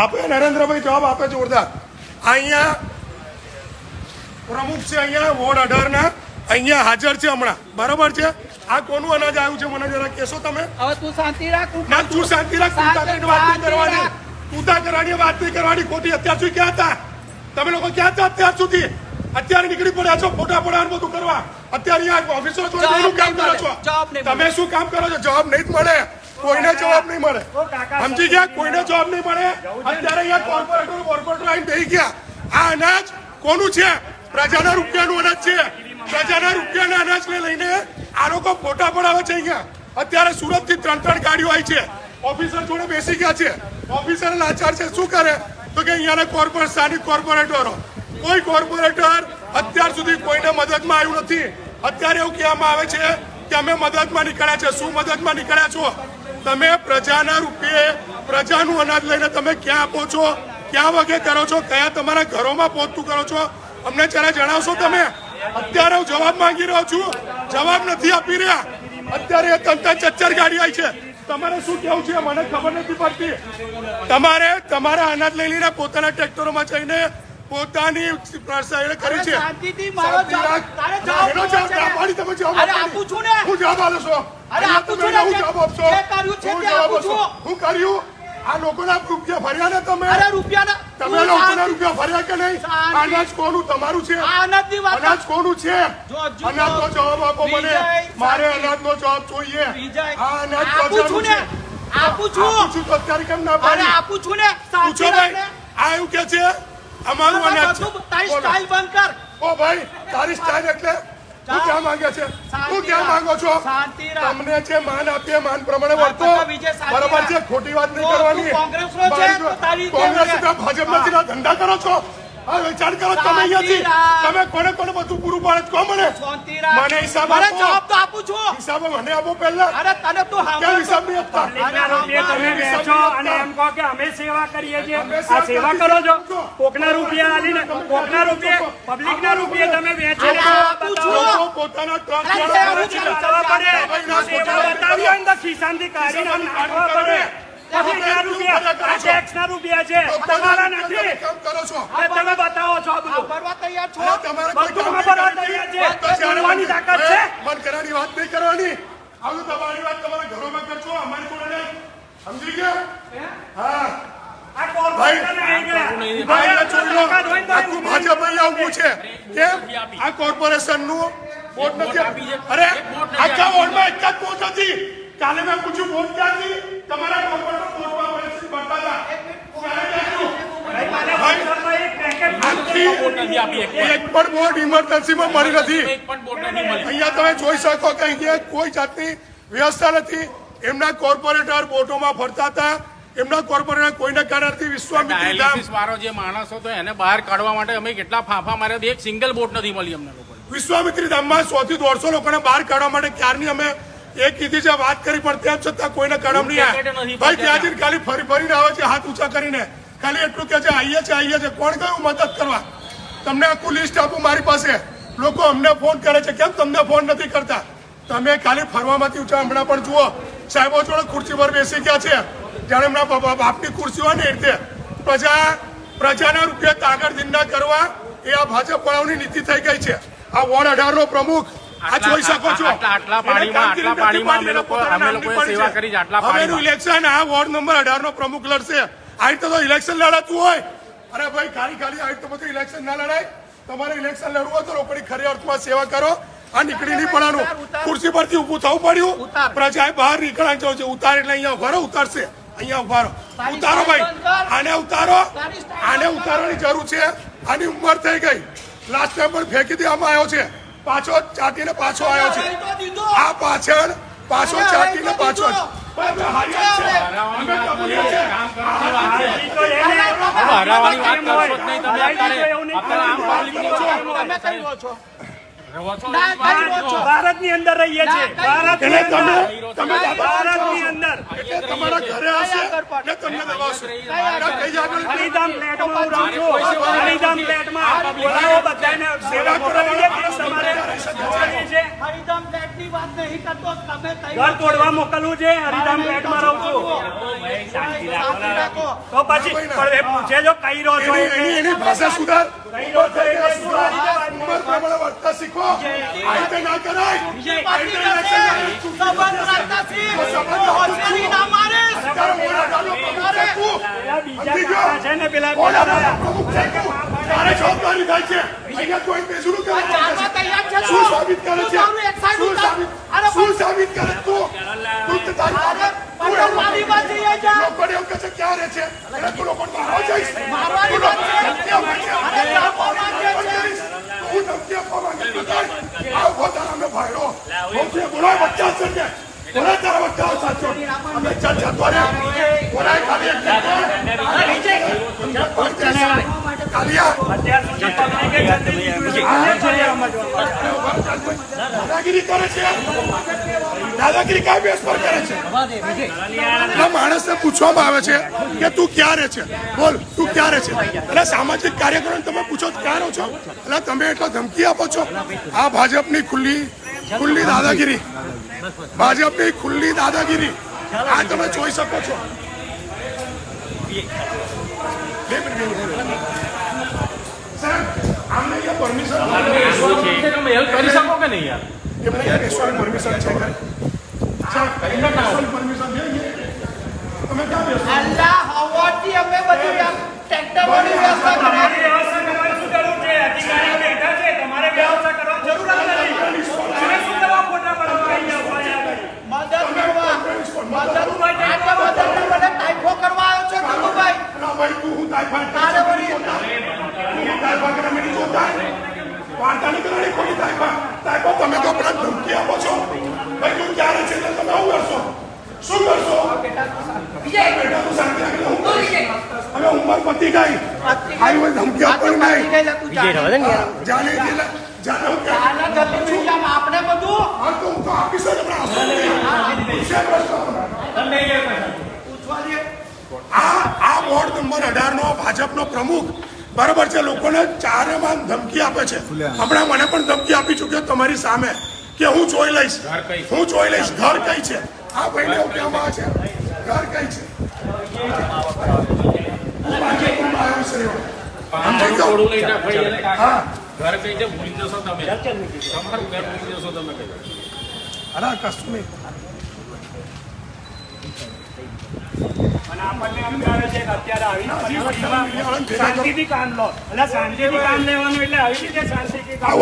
આપે નરેન્દ્રભાઈ જવાબ આપે જોરદાર. અહીંયા પ્રમુખ છે, અહીંયા વોર્ડ 18 ના અહીંયા હાજર છે હમણાં, બરોબર છે. આ કોનું અનાજ આવ્યું છે મને જરા કહેશો તમે? હવે તું શાંતિ રાખ. ના તું શાંતિ રાખ. વાત નહીં કરવાની, તુતા કરવાની વાત નહીં કરવાની. ખોટી અત્યાર સુધી ક્યાં હતા તમે લોકો? ક્યાં હતા અત્યાર સુધી? અત્યારે નીકળી પડ્યા છો ફોટા પડવાનું બધું કરવા. અત્યારે અહીંયા ઓફિસરો જોડે શું કામ કરો છો તમે? શું કામ કરો છો? જવાબ નહીં મળે, કોઈને જવાબ નહીં મળે. સમજી ગયા? કોઈને જવાબ નહીં મળે. અત્યારે અહીંયા કોર્પોરેટર આવીને બેસી ગયા. આ અનાજ કોનું છે? પ્રજાના રૂપિયાનું અનાજ છે. પ્રજાના રૂપિયાના અનાજને લઈને આ લોકો ફોટા પડાવે છે અહીંયા. અત્યારે સુરત થી 3 ગાડીઓ આવી છે, ઓફિસર જોડે બેસી ગયા છે. ઓફિસર લાચાર છે, શું કરે તો કે અહીંયાના સ્થાનિક કોર્પોરેટરો, કોઈ કોર્પોરેટર અત્યાર સુધી કોઈને મદદમાં આવ્યું નથી. અત્યારે એવું કહેવામાં આવે છે કે અમે મદદમાં નીકળ્યા છે. શું મદદમાં નીકળ્યા છો તમે? પ્રજાના રૂપિયે પ્રજાનું અનાજ લઈને તમે ક્યાં આપો છો? ક્યાં વગે કરો છો? કયા તમારા ઘરોમાં પહોંચતું કરો છો? અમને જરા જણાવશો તમે? અત્યારે હું જવાબ માંગી રહ્યો છું, જવાબ નથી આપી રહ્યા. અત્યારે 3 ગાડી આવી છે. તમારે શું કેવું છે મને ખબર નથી પડતી. તમારે તમારા અનાજ લઈ લઈને પોતાના ટ્રેક્ટરોમાં જઈને પોતાની કરી છે. હું જવાબ આપો છો? હું કર્યું? આ લોકોના રૂપિયા ભર્યા ને તમે? તમે લોકોના રૂપિયા ભર્યા કે નહીં? અનાજ કોનું? તમારું છે. અનાજ કોનું છે? અનાજનો જવાબ આપો મને. મારે અનાજનો જવાબ જોઈએ. આ અનાજ પ્રજાનું છે. આપું છું તો અત્યારે કેમ ના પાડી? આપું છું ને. પૂછો ભાઈ. આ એવું કે છે અમારું અનાજ છે. તારી સ્ટાઇલ બંધ કર. ઓ ભાઈ તારી સ્ટાઇલ એટલે તું ક્યાં માંગે છે? તું ક્યાં માંગો છો? તમને જે માન આપીએ માન પ્રમાણે વર્તો, બરાબર છે. ખોટી વાત નહીં કરવાની. કોંગ્રેસ ભાજપ નથી ધંધા કરો છો. હા વિચાર કરો તમે અહીંયાથી. તમે કોને કોને બધું પૂરું પાડે કહો મને. મને હિસાબ જવાબ તો આપું છું. હિસાબ મને આપો પહેલા. અરે તને તું કેમ હિસાબ નહીં આપતા? તમે બેસો અને એમ કહો કે અમે સેવા કરીએ છીએ. આ સેવા કરો છો. કોકના રૂપિયા આલીને કોકના રૂપિયા પબ્લિકના રૂપિયા તમે વેચો છો. પોતાના ટ્રક બતાવ્યો ને ખિસ્સામાંથી કાઢીને નાખવા પડે. ટેક્સના રૂપિયા છે, તમારા નથી. તમે બતાવો છો બધું. બધું વાપરવા તૈયાર છે. બોલવાની તાકાત છે. મન કરવાની વાત નહીં કરવાની. આવું તમારી વાત તમારા ઘરોમાં કરજો, અમારી જોડે નહીં. સમજી ગયા? હા આ કોર્પોરેશન આવી ગયા. આખું ભાજપ અહીંયા ઉભું છે. કેમ? આ કોર્પોરેશન નું વોટ નથી. અરે આખા વોર્ડમાં એક જ વોટ હતી. કાલે મેં પૂછ્યું વોટ ક્યાંથી? તમારા કોર્પોરેટર વોટમાં પરેશજી ભરતા હતા. એક પણ વોટ ઇમરજન્સીમાં મળી નથી. અહીંયા તમે જોઈ શકો કે અહીંયા કોઈ જાતની વ્યવસ્થા નથી. એમના કોર્પોરેટર બોટોમાં ફરતા હતા. એમના કોર્પોરેટર કોઈને કારણથી વિશ્વામિત્રી ધામ વાળો જે માણસ હતો એને બહાર કાઢવા માટે અમે કેટલા ફાંફા માર્યા, એક સિંગલ બોટ નથી મળી અમને લોકો. વિશ્વામિત્રી ધામમાં 100 થી 150 લોકોને બહાર કાઢવા માટે ક્યારની અમે એક કીધી છે, વાત કરી, પણ તેમ છતાં કોઈને કાઢમ નહીં આવે. ભાઈ ત્યાંથી ખાલી ફરીને આવે છે હાથ ઊંચા કરીને. ખાલી એટલું કે છે આવીએ છે. કોણ ગયું મદદ કરવા? તમને આખું લિસ્ટ આપું મારી પાસે. લોકો અમને ફોન કરે છે, કેમ તમને ફોન નથી કરતા? તમે ખાલી ફરવામાંથી ઊંચા. હમણાં પણ જુઓ સાહેબો જોડે ખુરશી પર બેસી ગયા છે. જાણે એમના બાપની ખુરશી હોય ને એ રીતે. પ્રજાના રૂપિયા આગળ દિનના કરવા એ આ ભાજપ વાળાઓની નીતિ થઈ ગઈ છે. આ વોર્ડ 18 નો પ્રમુખ આ જોઈ શકો છો. આટલા પાણીમાં અમે લોકોએ સેવા કરી છે. આટલા પાણીમાં ઇલેક્શન આ વોર્ડ નંબર 18 નો પ્રમુખ લડશે. આ રીતે તો ઇલેક્શન લડાતું હોય. અરે ભાઈ ખાલી આ રીતે બધું ઇલેક્શન ના લડાય. તમારે ઇલેક્શન લડવું હોય તો લોકોની ખરી અર્થમાં સેવા કરો. આ નીકળી નહીં પડવાનું. ખુરશી પરથી ઊભું થવું પડ્યું. પ્રજાએ બહાર નીકળવાનું જવું છે. ઉતાર એટલે અહીંયા ઉભારો. ઉતારશે અહીંયા ઉભારો. ઉતારો ભાઈ, આને ઉતારો. આને ઉતારવાની જરૂર છે. આની ઉંમર થઈ ગઈ. લાસ્ટ ટાઈમ પણ ફેંકી દેવામાં આવ્યો છે. પાછો ચાટીને પાછો આવ્યો છે. આ પાછળ પાછો ચાટીને પાછો ભારતની અંદર રહીએ છીએ. ભારતની અંદર તમારા ઘરે હશે ને તમને દબાવશે. હરિધામ ફ્લેટમાં હું રહું છું. હરિધામ ફ્લેટમાં બોલાવો બધાને સેવા કરો. હરિધામ ફ્લેટની વાત નહીં કરતો તમે તઈ ઘર તોડવા મોકલવું છે હરિધામ પેટમાં રહું છું શાંતિ રાખો તો પછી પણ એ પૂછે જો કઈ રહો છો એની ભાષા સુધાર કઈ રહો છો એ ઉંમર પ્રમાણે વર્તન શીખો આ રીતે ના કરાય પાટી જશે સંબંધ રાખતા છીએ હોશિયારી ના મારીશ તારા મોઢા ડાલો પ્રમુખ છે તું. પેલા બીજા સમજી ગયો? કાકા છે ને પેલા મોઢા પેલા ડાલો પ્રમુખ છે તું. તારે જવાબદારી થાય છે અહીંયા કોઈ બેસુરું કરે છે. ચાલવા તૈયાર છે શું સાબિત કરે છે તું તારું એક સાઈડ શું ઉતાર. સાબિત અરે શું સાબિત કરે તું તું તો તારી અરે પણ મારી વાત જઈએ જા લોકોને એવું કહે છે ક્યાં રહે છે એટલે તું લોકોને મારવા જઈશ મારવાની તું વાત છે. ધમકી આપે છે. અરે ચાપો માંગે છે. હું ધમકી આપવા માંગે છું તારે. આવો પોતાના અમે ભાઈઓ બોલશે, બોલાય બચ્ચા છે ને બોલાય તારા બચ્ચાઓ સાચો અમે ચાલ જતો રે બોલાય ખાલી એક કાલિયા અત્યાર સુધી પબ્લિકે જલ્દી લીધું છે. કોને છે એ સમજવા દાદાગીરી કરે છે દાદાગીરી કઈ બેસ પર કરે છે એટલે માણસને પૂછવામાં આવે છે કે તું ક્યાં રહે છે બોલ તું ક્યાં રહે છે એટલે સામાજિક કાર્યક્રમ તમે પૂછો તો ક્યાં રહો છો એટલે તમે એટલો ધમકી આપો છો આ ભાજપની ખુલ્લી દાદાગીરી ભાજપની ખુલ્લી દાદાગીરી આ તમે જોઈ શકો છો બે મિનિટ. સાહેબ આમને અહીંયા પરમિશન તમે હેલ્પ કરી શકો કે નહીં યાર એમને અહીંયા બેસવાની પરમિશન છે ખરી? સાહેબ અહીંયા બેસવાની પરમિશન છે અહીંયા? તમે ક્યાં બેસો અલ્લાહ હવાથી અમે બધું ટ્રેક્ટરોની વ્યવસ્થા કરી તમારી વ્યવસ્થા કરવાની શું જરૂર છે અધિકારીઓ બેઠા છે તમારે વ્યવસ્થા કરવાની જરૂર જ નથી તમે શું કરવા ફોટા પાડવા આવી જાવ અહીંયા મદદ કરવા મદદને મને ટાઈફો કરવા આવ્યો છો ટુકુભાઈ ના ભાઈ તું હું તાઇફાઇડ તારે વળી તું તાઇફાઇડ કરે મને જોતા વાર્તા નહીં કરવાની ખોટી તાઇફાઇડ તમે તો પેલા ધમકી આપો છો ભાઈ તું ક્યારે છે એટલે તમે આવું કરશો શું કરશો બેટા તું શાંતિ રાખી હું હવે ઉંમર પતી ગઈ આવી હોય ધમકી આપવાની નહીં જાને જેલા જાને હું ક્યાં આના જલ્દી મીડિયામાં આપણે બધું હા તો હું તો આપીશ જ હમણાં પૂછવા દે આ વોર્ડ નંબર 18 નો ભાજપનો પ્રમુખ બરાબર છે લોકોને ચારેમાં ધમકી આપે છે હમણાં મને પણ ધમકી આપી ચૂક્યો તમારી સામે કે હું જોઈ લઈશ ઘર કઈ છે આ ભાઈને એવું કહેવામાં આવે છે ઘર કઈ છે હું ભાજપમાં આવ્યો છું એવો. સમજાઈ ગયું? થોડું લઈને ભાઈ એને હા ઘર કઈ છે ભૂલી જશો તમે તમારું ઘર ભૂલી જશો તમે કઈ અરે કશું નહીં અને આપણને એમ કહે છે કે અત્યારે આવી પરિસ્થિતિમાં શાંતિથી કામ લો એટલે શાંતિથી કામ લેવાનું એટલે આવી રીતે શાંતિથી કામ